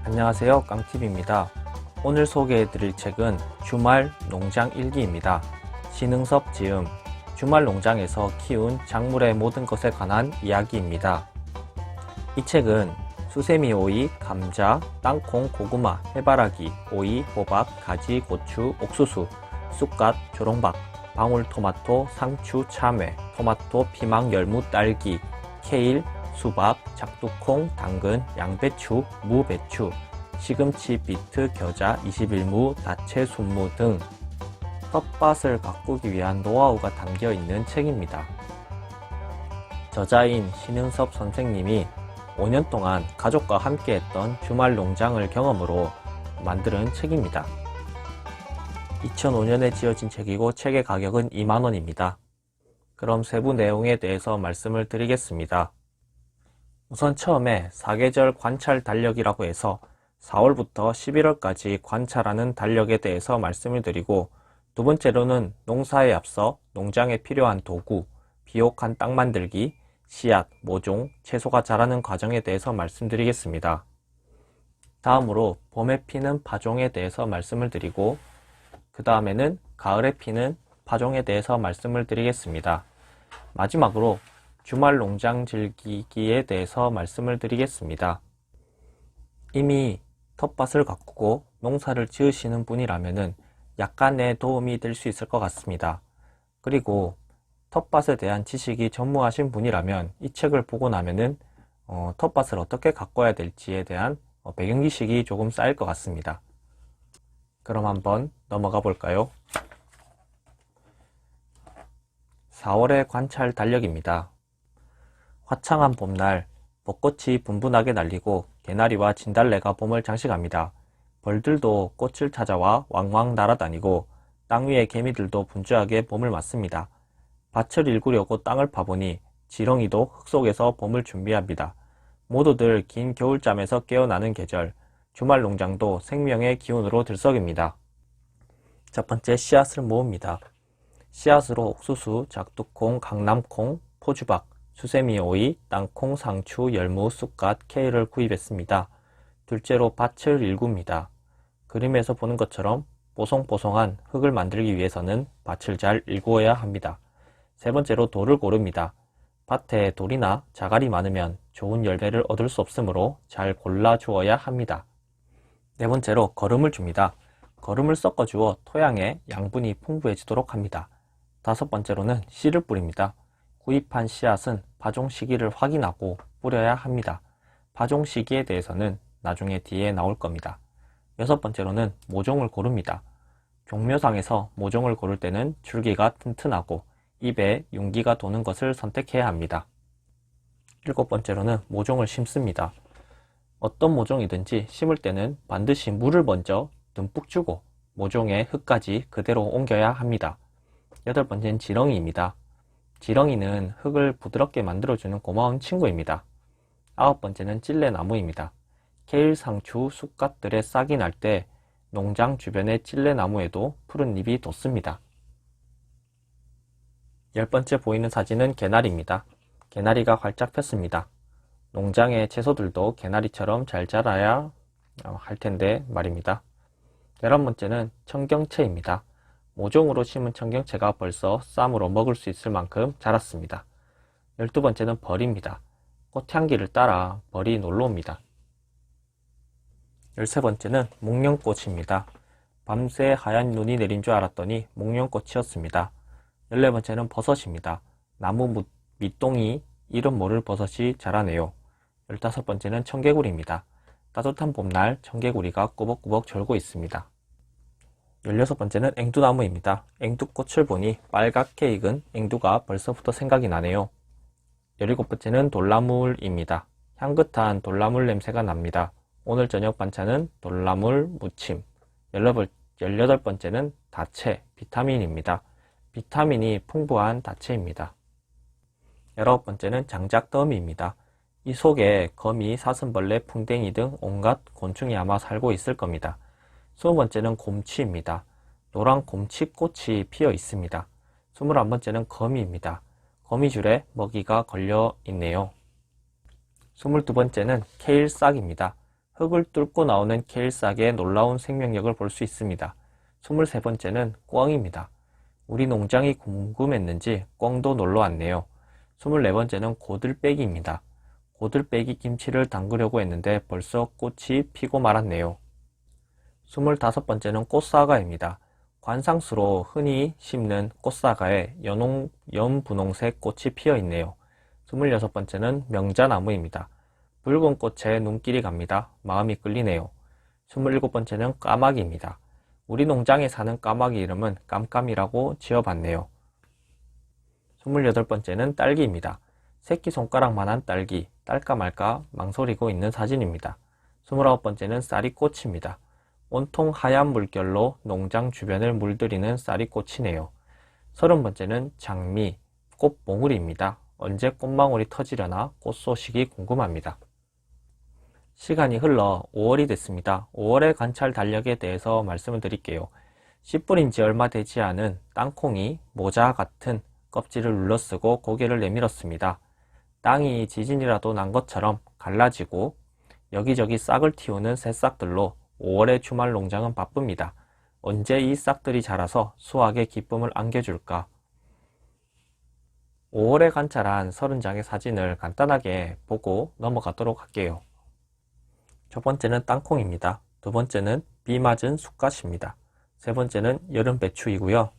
안녕하세요, 깡TV입니다. 오늘 소개해드릴 책은 주말 농장 일기입니다. 신흥섭 지음, 주말 농장에서 키운 작물의 모든 것에 관한 이야기입니다. 이 책은 수세미 오이, 감자, 땅콩, 고구마, 해바라기, 오이, 호박, 가지, 고추, 옥수수, 쑥갓, 조롱박, 방울토마토, 상추, 참외, 토마토, 피망, 열무, 딸기, 케일, 수박, 작두콩, 당근, 양배추, 무배추, 시금치, 비트, 겨자, 21무, 다채, 순무 등 텃밭을 가꾸기 위한 노하우가 담겨 있는 책입니다. 저자인 신흥섭 선생님이 5년 동안 가족과 함께 했던 주말 농장을 경험으로 만든 책입니다. 2005년에 지어진 책이고 책의 가격은 2만원입니다. 그럼 세부 내용에 대해서 말씀을 드리겠습니다. 우선 처음에 사계절 관찰 달력이라고 해서 4월부터 11월까지 관찰하는 달력에 대해서 말씀을 드리고, 두 번째로는 농사에 앞서 농장에 필요한 도구, 비옥한 땅 만들기, 씨앗, 모종, 채소가 자라는 과정에 대해서 말씀드리겠습니다. 다음으로 봄에 피는 파종에 대해서 말씀을 드리고, 그 다음에는 가을에 피는 파종에 대해서 말씀을 드리겠습니다. 마지막으로 주말 농장 즐기기에 대해서 말씀을 드리겠습니다. 이미 텃밭을 가꾸고 농사를 지으시는 분이라면 약간의 도움이 될 수 있을 것 같습니다. 그리고 텃밭에 대한 지식이 전무하신 분이라면 이 책을 보고 나면은 텃밭을 어떻게 가꿔야 될지에 대한 배경지식이 조금 쌓일 것 같습니다. 그럼 한번 넘어가 볼까요? 4월의 관찰 달력입니다. 화창한 봄날, 벚꽃이 분분하게 날리고 개나리와 진달래가 봄을 장식합니다. 벌들도 꽃을 찾아와 왕왕 날아다니고 땅 위의 개미들도 분주하게 봄을 맞습니다. 밭을 일구려고 땅을 파보니 지렁이도 흙 속에서 봄을 준비합니다. 모두들 긴 겨울잠에서 깨어나는 계절, 주말 농장도 생명의 기운으로 들썩입니다. 첫 번째, 씨앗을 모읍니다. 씨앗으로 옥수수, 작두콩, 강남콩, 포주박, 수세미 오이, 땅콩, 상추, 열무, 쑥갓, 케일을 구입했습니다. 둘째로 밭을 일굽니다. 그림에서 보는 것처럼 뽀송뽀송한 흙을 만들기 위해서는 밭을 잘 일구어야 합니다. 세 번째로 돌을 고릅니다. 밭에 돌이나 자갈이 많으면 좋은 열매를 얻을 수 없으므로 잘 골라 주어야 합니다. 네 번째로 거름을 줍니다. 거름을 섞어 주어 토양에 양분이 풍부해지도록 합니다. 다섯 번째로는 씨를 뿌립니다. 구입한 씨앗은 파종 시기를 확인하고 뿌려야 합니다. 파종 시기에 대해서는 나중에 뒤에 나올 겁니다. 여섯 번째로는 모종을 고릅니다. 종묘상에서 모종을 고를 때는 줄기가 튼튼하고 입에 윤기가 도는 것을 선택해야 합니다. 일곱 번째로는 모종을 심습니다. 어떤 모종이든지 심을 때는 반드시 물을 먼저 듬뿍 주고 모종의 흙까지 그대로 옮겨야 합니다. 여덟 번째는 지렁이입니다. 지렁이는 흙을 부드럽게 만들어주는 고마운 친구입니다. 아홉 번째는 찔레나무입니다. 케일, 상추, 쑥갓들의 싹이 날 때 농장 주변의 찔레나무에도 푸른 잎이 돋습니다. 열 번째 보이는 사진은 개나리입니다. 개나리가 활짝 폈습니다. 농장의 채소들도 개나리처럼 잘 자라야 할 텐데 말입니다. 11번째는 청경채입니다. 모종으로 심은 청경채가 벌써 쌈으로 먹을 수 있을 만큼 자랐습니다. 12번째는 벌입니다. 꽃향기를 따라 벌이 놀러옵니다. 13번째는 목련꽃입니다. 밤새 하얀 눈이 내린 줄 알았더니 목련꽃이었습니다. 14번째는 버섯입니다. 나무 밑동이 이름 모를 버섯이 자라네요. 15번째는 청개구리입니다. 따뜻한 봄날 청개구리가 꾸벅꾸벅 졸고 있습니다. 16번째는 앵두나무입니다. 앵두꽃을 보니 빨갛게 익은 앵두가 벌써부터 생각이 나네요. 17번째는 돌나물입니다. 향긋한 돌나물 냄새가 납니다. 오늘 저녁 반찬은 돌나물 무침. 18번째는 다채, 비타민입니다. 비타민이 풍부한 다채입니다. 19번째는 장작더미입니다. 이 속에 거미, 사슴벌레, 풍뎅이 등 온갖 곤충이 아마 살고 있을 겁니다. 20번째는 곰치입니다. 노란 곰치꽃이 피어 있습니다. 21번째는 거미입니다. 거미줄에 먹이가 걸려 있네요. 22번째는 케일 싹입니다. 흙을 뚫고 나오는 케일싹의 놀라운 생명력을 볼 수 있습니다. 23번째는 꿩입니다. 우리 농장이 궁금했는지 꿩도 놀러 왔네요. 24번째는 고들빼기입니다. 고들빼기 김치를 담그려고 했는데 벌써 꽃이 피고 말았네요. 25번째는 꽃사과입니다. 관상수로 흔히 심는 꽃사과에 연분홍색 꽃이 피어 있네요. 26번째는 명자나무입니다. 붉은 꽃에 눈길이 갑니다. 마음이 끌리네요. 27번째는 까마귀입니다. 우리 농장에 사는 까마귀 이름은 깜깜이라고 지어봤네요. 28번째는 딸기입니다. 새끼손가락만한 딸기, 딸까 말까 망설이고 있는 사진입니다. 29번째는 쌀이꽃입니다. 온통 하얀 물결로 농장 주변을 물들이는 쌀이꽃이네요. 30번째는 장미, 꽃봉우리입니다. 언제 꽃망울이 터지려나 꽃 소식이 궁금합니다. 시간이 흘러 5월이 됐습니다. 5월의 관찰 달력에 대해서 말씀을 드릴게요. 씨 뿌린 지 얼마 되지 않은 땅콩이 모자 같은 껍질을 눌러쓰고 고개를 내밀었습니다. 땅이 지진이라도 난 것처럼 갈라지고 여기저기 싹을 틔우는 새싹들로 5월의 주말 농장은 바쁩니다. 언제 이 싹들이 자라서 수확의 기쁨을 안겨줄까? 5월에 관찰한 30장의 사진을 간단하게 보고 넘어가도록 할게요. 첫 번째는 땅콩입니다. 두 번째는 비 맞은 쑥갓입니다. 세 번째는 여름 배추이고요.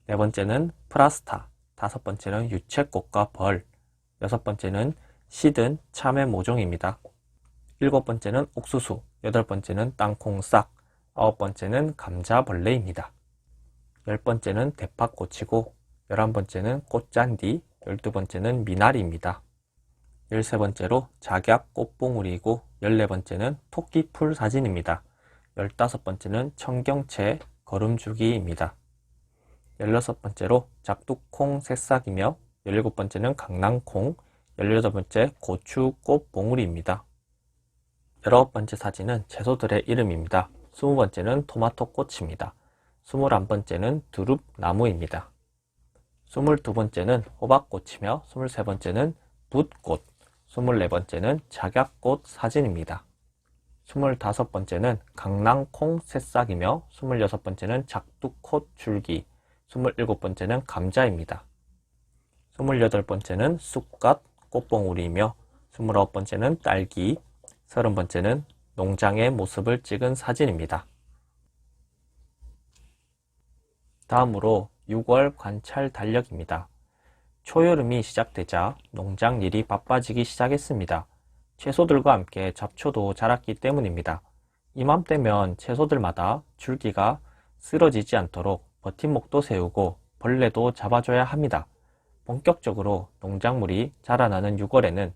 네 번째는 프라스타, 다섯 번째는 유채꽃과 벌, 여섯 번째는 시든 참외 모종입니다. 일곱 번째는 옥수수, 여덟 번째는 땅콩싹, 아홉 번째는 감자벌레입니다. 열 번째는 대파꽃이고, 11번째는 꽃잔디, 12번째는 미나리입니다. 13번째로 작약 꽃봉우리이고 14번째는 토끼풀 사진입니다. 15번째는 청경채 거름주기입니다. 16번째로 작두콩 새싹이며 17번째는 강낭콩, 18번째 고추 꽃봉우리입니다. 19번째 사진은 채소들의 이름입니다. 20번째는 토마토 꽃입니다. 21번째는 두릅나무입니다. 22번째는 호박꽃이며 23번째는 붓꽃, 24번째는 작약꽃 사진입니다. 25번째는 강낭콩 새싹이며 26번째는 작두꽃 줄기, 27번째는 감자입니다. 28번째는 쑥갓 꽃봉우리이며 29번째는 딸기, 30번째는 농장의 모습을 찍은 사진입니다. 다음으로 6월 관찰 달력입니다. 초여름이 시작되자 농장 일이 바빠지기 시작했습니다. 채소들과 함께 잡초도 자랐기 때문입니다. 이맘때면 채소들마다 줄기가 쓰러지지 않도록 버팀목도 세우고 벌레도 잡아줘야 합니다. 본격적으로 농작물이 자라나는 6월에는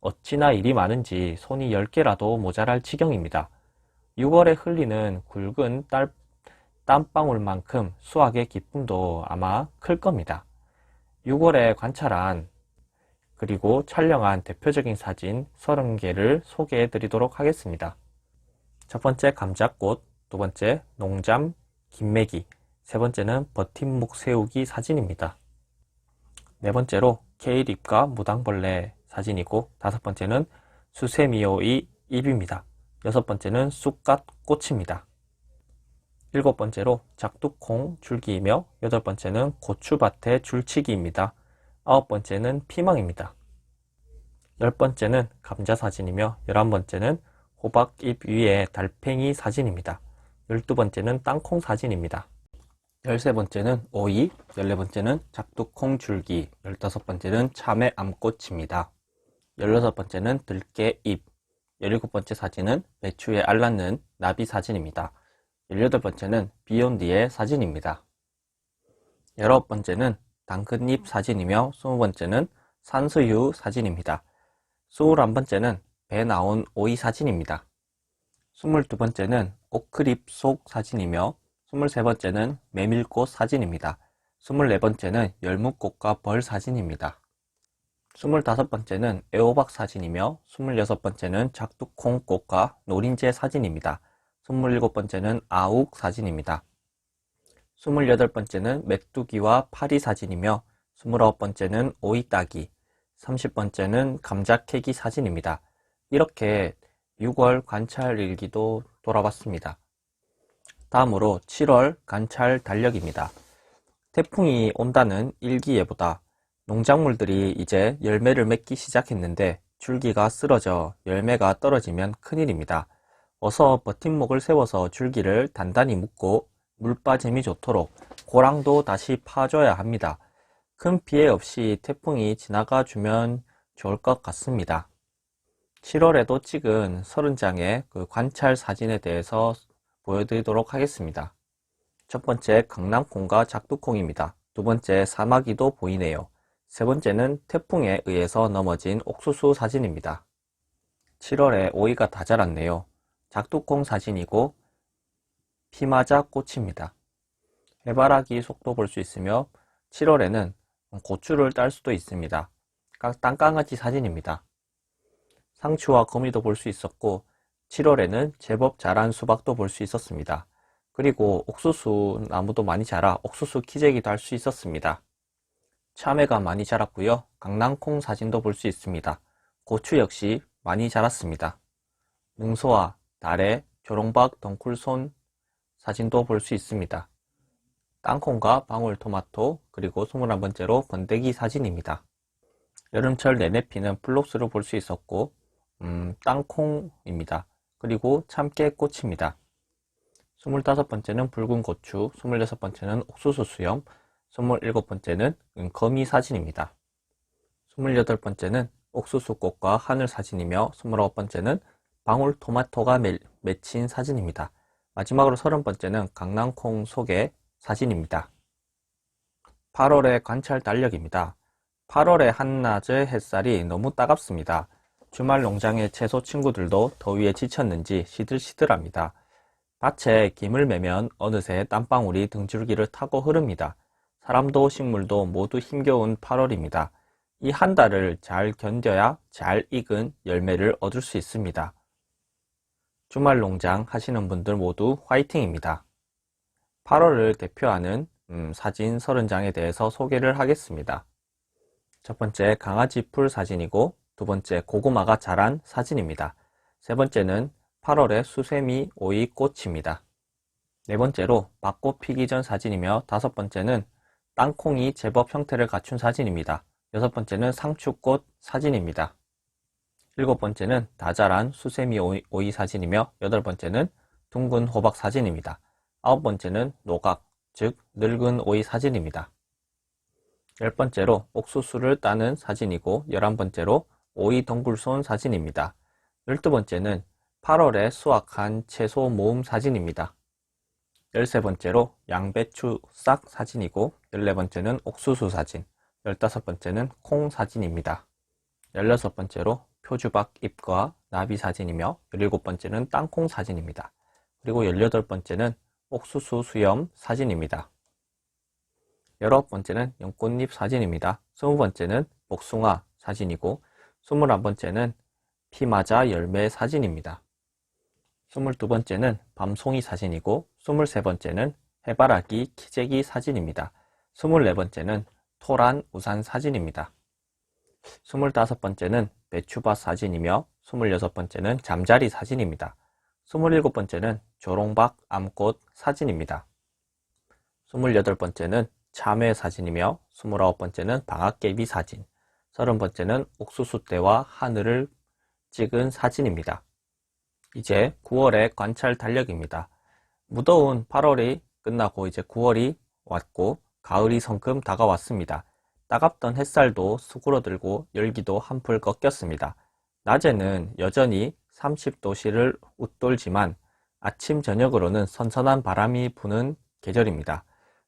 어찌나 일이 많은지 손이 10개라도 모자랄 지경입니다. 6월에 흘리는 굵은 땀방울만큼 수확의 기쁨도 아마 클 겁니다. 6월에 관찰한 그리고 촬영한 대표적인 사진 30개를 소개해 드리도록 하겠습니다. 첫 번째 감자꽃, 두 번째 농잠 김매기, 세 번째는 버팀목 세우기 사진입니다. 네 번째로 케일잎과 무당벌레 사진이고, 다섯 번째는 수세미오의 잎입니다. 여섯 번째는 쑥갓 꽃입니다. 일곱 번째로 작두콩 줄기이며, 여덟 번째는 고추밭의 줄치기입니다. 아홉 번째는 피망입니다. 열 번째는 감자 사진이며, 11번째는 호박잎 위에 달팽이 사진입니다. 12번째는 땅콩 사진입니다. 13번째는 오이, 14번째는 작두콩 줄기, 15번째는 참외 암꽃입니다. 16번째는 들깨잎, 17번째 사진은 배추에 알맞는 나비 사진입니다. 18번째는 비욘디의 사진입니다. 19번째는 당근잎 사진이며 20번째는 산수유 사진입니다. 21번째는 배 나온 오이 사진입니다. 22번째는 오크잎 속 사진이며 23번째는 메밀꽃 사진입니다. 24번째는 열무꽃과 벌 사진입니다. 25번째는 애호박 사진이며 26번째는 작두콩꽃과 노린재 사진입니다. 27번째는 아욱 사진입니다. 28번째는 메뚜기와 파리 사진이며 29번째는 오이따기, 30번째는 감자캐기 사진입니다. 이렇게 6월 관찰 일기도 돌아봤습니다. 다음으로 7월 관찰 달력입니다. 태풍이 온다는 일기예보다 농작물들이 이제 열매를 맺기 시작했는데 줄기가 쓰러져 열매가 떨어지면 큰일입니다. 어서 버팀목을 세워서 줄기를 단단히 묶고 물빠짐이 좋도록 고랑도 다시 파줘야 합니다. 큰 피해 없이 태풍이 지나가 주면 좋을 것 같습니다. 7월에도 찍은 30장의 그 관찰 사진에 대해서 보여드리도록 하겠습니다. 첫 번째 강낭콩과 작두콩입니다. 두 번째 사마귀도 보이네요. 세 번째는 태풍에 의해서 넘어진 옥수수 사진입니다. 7월에 오이가 다 자랐네요. 작두콩 사진이고 피마자 꽃입니다. 해바라기 속도 볼 수 있으며 7월에는 고추를 딸 수도 있습니다. 땅강아지 사진입니다. 상추와 거미도 볼 수 있었고 7월에는 제법 자란 수박도 볼 수 있었습니다. 그리고 옥수수 나무도 많이 자라 옥수수 키재기도 할 수 있었습니다. 참외가 많이 자랐고요. 강낭콩 사진도 볼 수 있습니다. 고추 역시 많이 자랐습니다. 능소와 나래, 조롱박, 덩쿨손 사진도 볼 수 있습니다. 땅콩과 방울토마토 그리고 21번째로 번데기 사진입니다. 여름철 내내 피는 플록스를 볼 수 있었고 땅콩입니다. 그리고 참깨꽃입니다. 25번째는 붉은 고추, 26번째는 옥수수 수염, 27번째는 거미 사진입니다. 28번째는 옥수수꽃과 하늘 사진이며 29번째는 방울토마토가 맺힌 사진입니다. 마지막으로 30번째는 강낭콩 속의 사진입니다. 8월의 관찰 달력입니다. 8월의 한낮의 햇살이 너무 따갑습니다. 주말 농장의 채소 친구들도 더위에 지쳤는지 시들시들합니다. 밭에 김을 매면 어느새 땀방울이 등줄기를 타고 흐릅니다. 사람도 식물도 모두 힘겨운 8월입니다. 이 한 달을 잘 견뎌야 잘 익은 열매를 얻을 수 있습니다. 주말 농장 하시는 분들 모두 화이팅입니다. 8월을 대표하는 사진 30장에 대해서 소개를 하겠습니다. 첫 번째 강아지 풀 사진이고 두 번째 고구마가 자란 사진입니다. 세 번째는 8월의 수세미 오이 꽃입니다. 네 번째로 밭꽃 피기 전 사진이며 다섯 번째는 땅콩이 제법 형태를 갖춘 사진입니다. 여섯 번째는 상추꽃 사진입니다. 일곱 번째는 다 자란 수세미 오이 사진이며 여덟 번째는 둥근 호박 사진입니다. 아홉 번째는 노각, 즉 늙은 오이 사진입니다. 열 번째로 옥수수를 따는 사진이고 11번째로 오이 덩굴손 사진입니다. 12번째는 8월에 수확한 채소 모음 사진입니다. 13번째로 양배추 싹 사진이고 14번째는 옥수수 사진, 15번째는 콩 사진입니다. 16번째로 표주박 잎과 나비 사진이며 17번째는 땅콩 사진입니다. 그리고 18번째는 옥수수 수염 사진입니다. 19번째는 연꽃잎 사진입니다. 20번째는 복숭아 사진이고 21번째는 피마자 열매 사진입니다. 22번째는 밤송이 사진이고 23번째는 해바라기 키재기 사진입니다. 24번째는 토란 우산 사진입니다. 25번째는 배추밭 사진이며 26번째는 잠자리 사진입니다. 27번째는 조롱박 암꽃 사진입니다. 28번째는 참외 사진이며 29번째는 방앗개비 사진, 30번째는 옥수수대와 하늘을 찍은 사진입니다. 이제 9월의 관찰 달력입니다. 무더운 8월이 끝나고 이제 9월이 왔고 가을이 성큼 다가왔습니다. 따갑던 햇살도 수그러들고 열기도 한풀 꺾였습니다. 낮에는 여전히 30도씨를 웃돌지만 아침 저녁으로는 선선한 바람이 부는 계절입니다.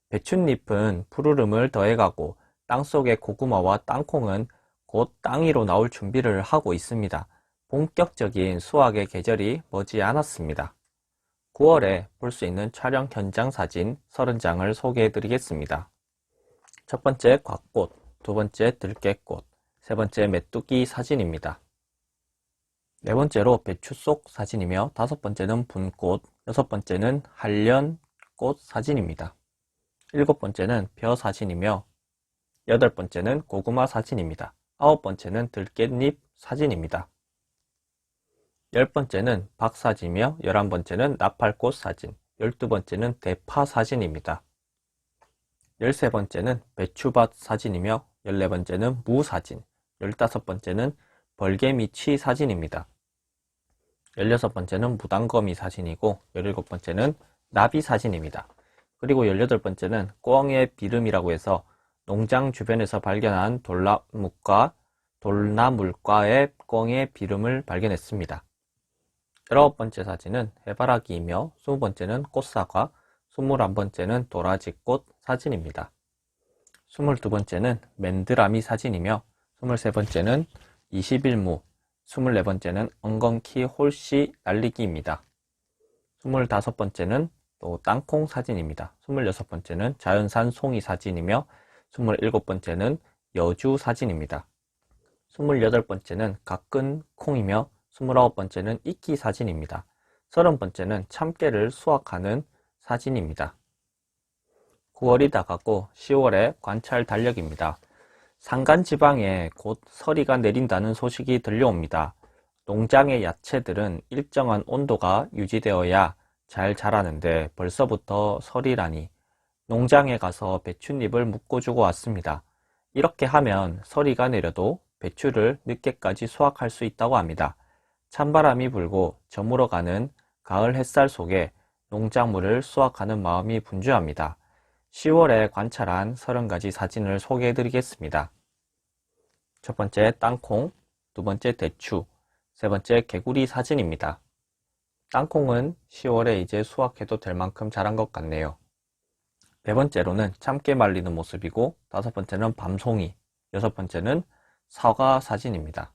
배춧잎은 푸르름을 더해가고 땅속의 고구마와 땅콩은 곧 땅 위로 나올 준비를 하고 있습니다. 본격적인 수확의 계절이 머지 않았습니다. 9월에 볼 수 있는 촬영 현장 사진 30장을 소개해 드리겠습니다. 첫 번째 곽꽃, 두 번째 들깨꽃, 세 번째 메뚜기 사진입니다. 네 번째로 배추 속 사진이며 다섯 번째는 분꽃, 여섯 번째는 한련꽃 사진입니다. 일곱 번째는 벼 사진이며 여덟 번째는 고구마 사진입니다. 아홉 번째는 들깻잎 사진입니다. 10번째는 박사지며 11번째는 나팔꽃 사진, 12번째는 대파 사진입니다. 13번째는 배추밭 사진이며 14번째는 무 사진, 15번째는 벌개미치 사진입니다. 16번째는 무당거미 사진이고 17번째는 나비 사진입니다. 그리고 18번째는 꿩의 비름이라고 해서 농장 주변에서 발견한 돌나물과의 꿩의 비름을 발견했습니다. 19번째 사진은 해바라기이며 20번째는 꽃사과, 21번째는 도라지꽃 사진입니다. 22번째는 맨드라미 사진이며 23번째는 21무, 24번째는 엉겅키 홀씨 날리기입니다. 25번째는 또 땅콩 사진입니다. 26번째는 자연산 송이 사진이며 27번째는 여주 사진입니다. 28번째는 가끈 콩이며 29번째는 이끼 사진입니다. 30번째는 참깨를 수확하는 사진입니다. 9월이 다가고 10월의 관찰 달력입니다. 산간지방에 곧 서리가 내린다는 소식이 들려옵니다. 농장의 야채들은 일정한 온도가 유지되어야 잘 자라는데 벌써부터 서리라니 농장에 가서 배춧잎을 묶어주고 왔습니다. 이렇게 하면 서리가 내려도 배추를 늦게까지 수확할 수 있다고 합니다. 찬바람이 불고 저물어가는 가을 햇살 속에 농작물을 수확하는 마음이 분주합니다. 10월에 관찰한 30가지 사진을 소개해 드리겠습니다. 첫 번째 땅콩, 두 번째 대추, 세 번째 개구리 사진입니다. 땅콩은 10월에 이제 수확해도 될 만큼 자란 것 같네요. 네 번째로는 참깨 말리는 모습이고 다섯 번째는 밤송이, 여섯 번째는 사과 사진입니다.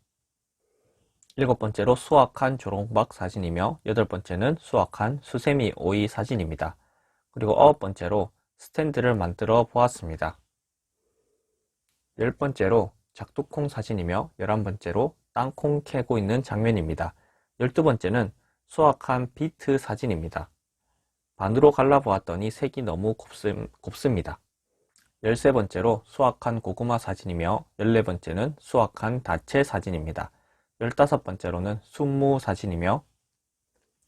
일곱 번째로 수확한 조롱박 사진이며 여덟 번째는 수확한 수세미 오이 사진입니다. 그리고 아홉 번째로 스탠드를 만들어 보았습니다. 열 번째로 작두콩 사진이며 11번째로 땅콩 캐고 있는 장면입니다. 12번째는 수확한 비트 사진입니다. 반으로 갈라보았더니 색이 너무 곱습니다. 13번째로 수확한 고구마 사진이며 14번째는 수확한 다채 사진입니다. 15번째로는 순무 사진이며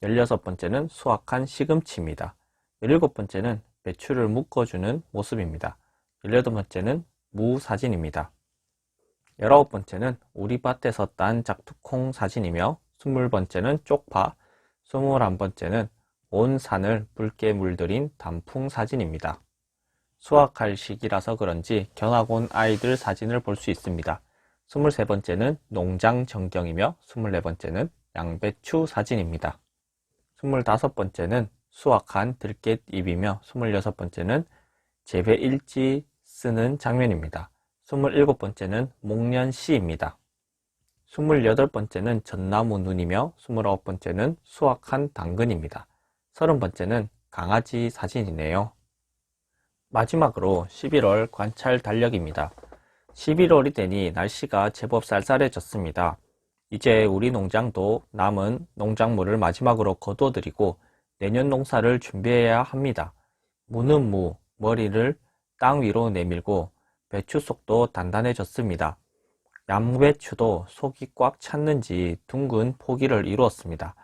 16번째는 수확한 시금치입니다. 17번째는 배추를 묶어주는 모습입니다. 18번째는 무 사진입니다. 19번째는 우리 밭에서 딴 작두콩 사진이며 20번째는 쪽파, 21번째는 온 산을 붉게 물들인 단풍 사진입니다. 수확할 시기라서 그런지 견학 온 아이들 사진을 볼 수 있습니다. 23번째는 농장 전경이며 24번째는 양배추 사진입니다. 25번째는 수확한 들깨잎이며 26번째는 재배 일지 쓰는 장면입니다. 27번째는 목련씨입니다. 28번째는 전나무 눈이며 29번째는 수확한 당근입니다. 30번째는 강아지 사진이네요. 마지막으로 11월 관찰 달력입니다. 11월이 되니 날씨가 제법 쌀쌀해졌습니다. 이제 우리 농장도 남은 농작물을 마지막으로 거둬들이고 내년 농사를 준비해야 합니다. 무는 무, 머리를 땅 위로 내밀고 배추 속도 단단해졌습니다. 양배추도 속이 꽉 찼는지 둥근 포기를 이루었습니다.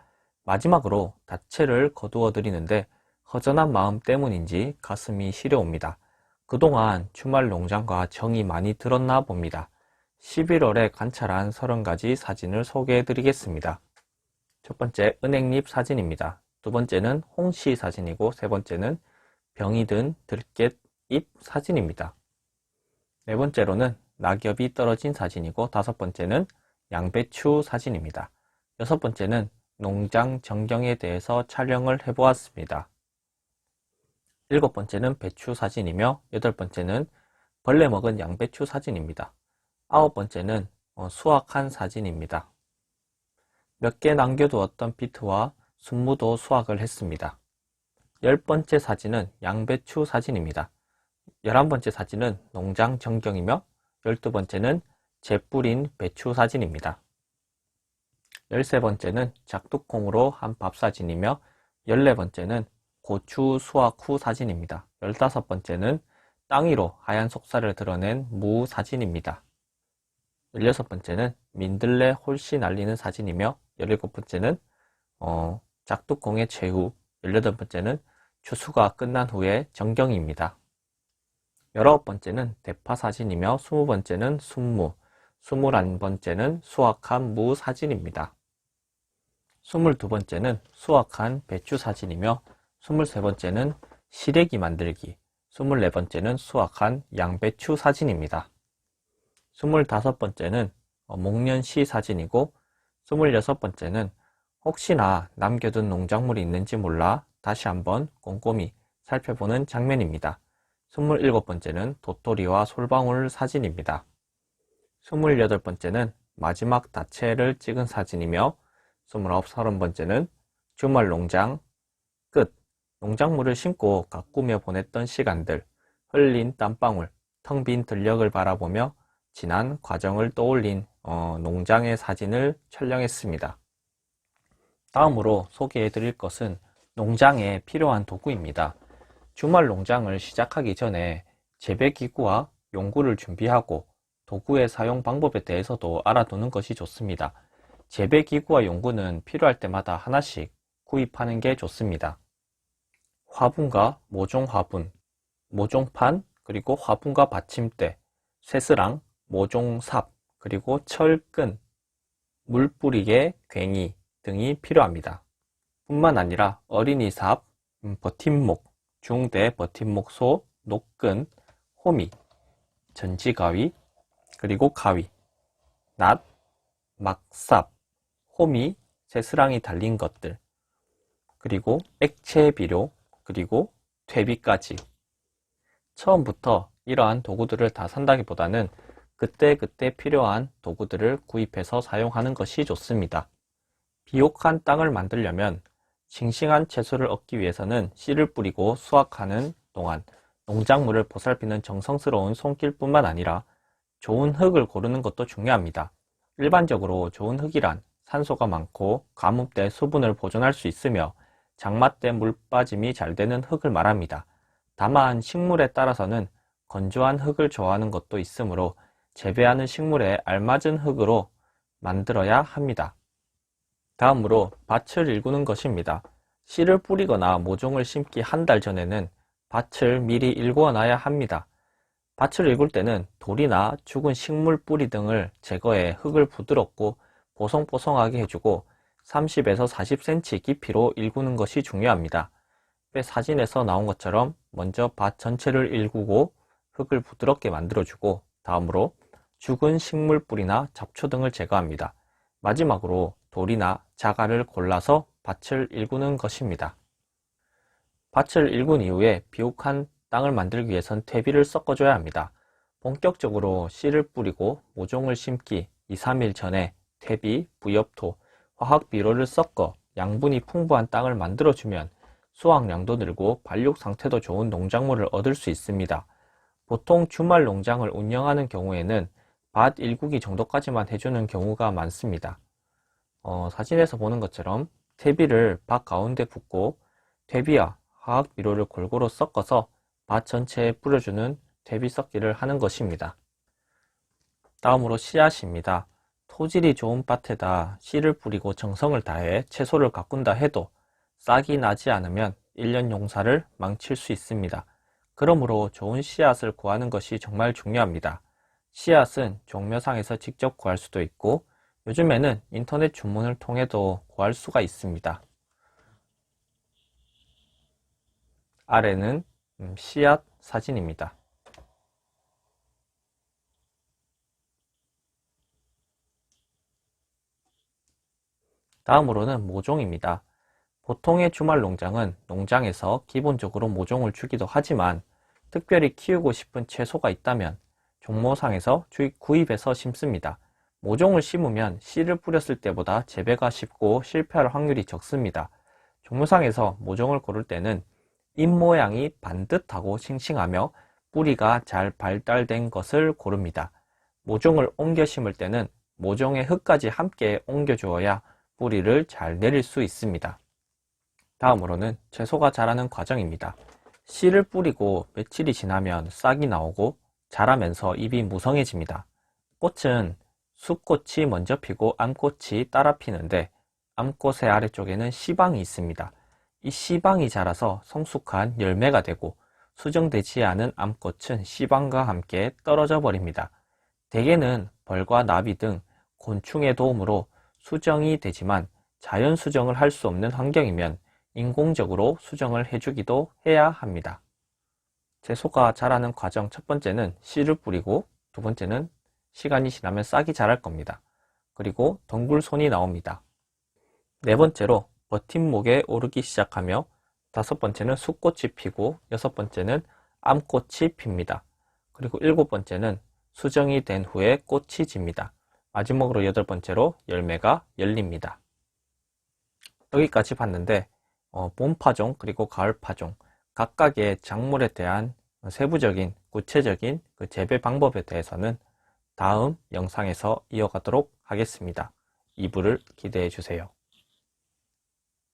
마지막으로 다채를 거두어 드리는데 허전한 마음 때문인지 가슴이 시려옵니다. 그동안 주말 농장과 정이 많이 들었나 봅니다. 11월에 관찰한 30가지 사진을 소개해 드리겠습니다. 첫 번째 은행잎 사진입니다. 두 번째는 홍시 사진이고 세 번째는 병이 든 들깨잎 사진입니다. 네 번째로는 낙엽이 떨어진 사진이고 다섯 번째는 양배추 사진입니다. 여섯 번째는 농장 전경에 대해서 촬영을 해보았습니다. 일곱 번째는 배추 사진이며 여덟 번째는 벌레 먹은 양배추 사진입니다. 아홉 번째는 수확한 사진입니다. 몇 개 남겨두었던 비트와 순무도 수확을 했습니다. 열 번째 사진은 양배추 사진입니다. 11번째 사진은 농장 전경이며 12번째는 재뿌린 배추 사진입니다. 13번째는 작두콩으로 한 밥 사진이며 14번째는 고추 수확 후 사진입니다. 15번째는 땅 위로 하얀 속살을 드러낸 무 사진입니다. 16번째는 민들레 홀씨 날리는 사진이며 17번째는 짝뚜껑의 최후, 18번째는 추수가 끝난 후의 정경입니다. 19번째는 대파 사진이며 20번째는 순무, 21번째는 수확한 무 사진입니다. 22번째는 수확한 배추 사진이며 23번째는 시래기 만들기, 24번째는 수확한 양배추 사진입니다. 25번째는 목련시 사진이고 26번째는 혹시나 남겨둔 농작물이 있는지 몰라 다시 한번 꼼꼼히 살펴보는 장면입니다. 27번째는 도토리와 솔방울 사진입니다. 28번째는 마지막 다채를 찍은 사진이며 30번째는 주말 농장 끝, 농작물을 심고 가꾸며 보냈던 시간들, 흘린 땀방울, 텅 빈 들녘을 바라보며 지난 과정을 떠올린 농장의 사진을 촬영했습니다. 다음으로 소개해 드릴 것은 농장에 필요한 도구입니다. 주말 농장을 시작하기 전에 재배기구와 용구를 준비하고 도구의 사용 방법에 대해서도 알아두는 것이 좋습니다. 재배기구와 용구는 필요할 때마다 하나씩 구입하는 게 좋습니다. 화분과 모종 화분, 모종판, 그리고 화분과 받침대, 쇠스랑, 모종삽, 그리고 철끈, 물 뿌리개, 괭이 등이 필요합니다. 뿐만 아니라 어린이삽, 버팀목, 중대 버팀목소, 노끈, 호미, 전지가위, 그리고 가위, 낫, 막삽, 호미, 쇠스랑이 달린 것들, 그리고 액체 비료, 그리고 퇴비까지. 처음부터 이러한 도구들을 다 산다기보다는 그때그때 필요한 도구들을 구입해서 사용하는 것이 좋습니다. 비옥한 땅을 만들려면 싱싱한 채소를 얻기 위해서는 씨를 뿌리고 수확하는 동안 농작물을 보살피는 정성스러운 손길뿐만 아니라 좋은 흙을 고르는 것도 중요합니다. 일반적으로 좋은 흙이란 산소가 많고 가뭄 때 수분을 보존할 수 있으며 장마 때 물 빠짐이 잘 되는 흙을 말합니다. 다만 식물에 따라서는 건조한 흙을 좋아하는 것도 있으므로 재배하는 식물에 알맞은 흙으로 만들어야 합니다. 다음으로 밭을 일구는 것입니다. 씨를 뿌리거나 모종을 심기 한 달 전에는 밭을 미리 일구어 놔야 합니다. 밭을 일굴 때는 돌이나 죽은 식물 뿌리 등을 제거해 흙을 부드럽고 보송보송하게 해주고 30에서 40cm 깊이로 일구는 것이 중요합니다. 사진에서 나온 것처럼 먼저 밭 전체를 일구고 흙을 부드럽게 만들어주고 다음으로 죽은 식물 뿌리나 잡초 등을 제거합니다. 마지막으로 돌이나 자갈을 골라서 밭을 일구는 것입니다. 밭을 일군 이후에 비옥한 땅을 만들기 위해선 퇴비를 섞어줘야 합니다. 본격적으로 씨를 뿌리고 모종을 심기 2-3일 전에 퇴비, 부엽토, 화학비료를 섞어 양분이 풍부한 땅을 만들어주면 수확량도 늘고 발육 상태도 좋은 농작물을 얻을 수 있습니다. 보통 주말 농장을 운영하는 경우에는 밭 일구기 정도까지만 해주는 경우가 많습니다. 사진에서 보는 것처럼 퇴비를 밭 가운데 붓고 퇴비와 화학비료를 골고루 섞어서 밭 전체에 뿌려주는 퇴비 섞기를 하는 것입니다. 다음으로 씨앗입니다. 토질이 좋은 밭에다 씨를 뿌리고 정성을 다해 채소를 가꾼다 해도 싹이 나지 않으면 1년 용사를 망칠 수 있습니다. 그러므로 좋은 씨앗을 구하는 것이 정말 중요합니다. 씨앗은 종묘상에서 직접 구할 수도 있고 요즘에는 인터넷 주문을 통해도 구할 수가 있습니다. 아래는 씨앗 사진입니다. 다음으로는 모종입니다. 보통의 주말 농장은 농장에서 기본적으로 모종을 주기도 하지만 특별히 키우고 싶은 채소가 있다면 종모상에서 구입해서 심습니다. 모종을 심으면 씨를 뿌렸을 때보다 재배가 쉽고 실패할 확률이 적습니다. 종묘상에서 모종을 고를 때는 잎 모양이 반듯하고 싱싱하며 뿌리가 잘 발달된 것을 고릅니다. 모종을 옮겨 심을 때는 모종의 흙까지 함께 옮겨 주어야 뿌리를 잘 내릴 수 있습니다. 다음으로는 채소가 자라는 과정입니다. 씨를 뿌리고 며칠이 지나면 싹이 나오고 자라면서 잎이 무성해집니다. 꽃은 숫꽃이 먼저 피고 암꽃이 따라 피는데 암꽃의 아래쪽에는 씨방이 있습니다. 이 씨방이 자라서 성숙한 열매가 되고 수정되지 않은 암꽃은 씨방과 함께 떨어져 버립니다. 대개는 벌과 나비 등 곤충의 도움으로 수정이 되지만 자연 수정을 할 수 없는 환경이면 인공적으로 수정을 해주기도 해야 합니다. 채소가 자라는 과정 첫 번째는 씨를 뿌리고 두 번째는 시간이 지나면 싹이 자랄 겁니다. 그리고 덩굴손이 나옵니다. 네 번째로 버팀목에 오르기 시작하며 다섯 번째는 숫꽃이 피고 여섯 번째는 암꽃이 핍니다. 그리고 일곱 번째는 수정이 된 후에 꽃이 집니다. 마지막으로 여덟 번째로 열매가 열립니다. 여기까지 봤는데 봄파종 그리고 가을파종 각각의 작물에 대한 세부적인 구체적인 그 재배 방법에 대해서는 다음 영상에서 이어가도록 하겠습니다. 2부를 기대해 주세요.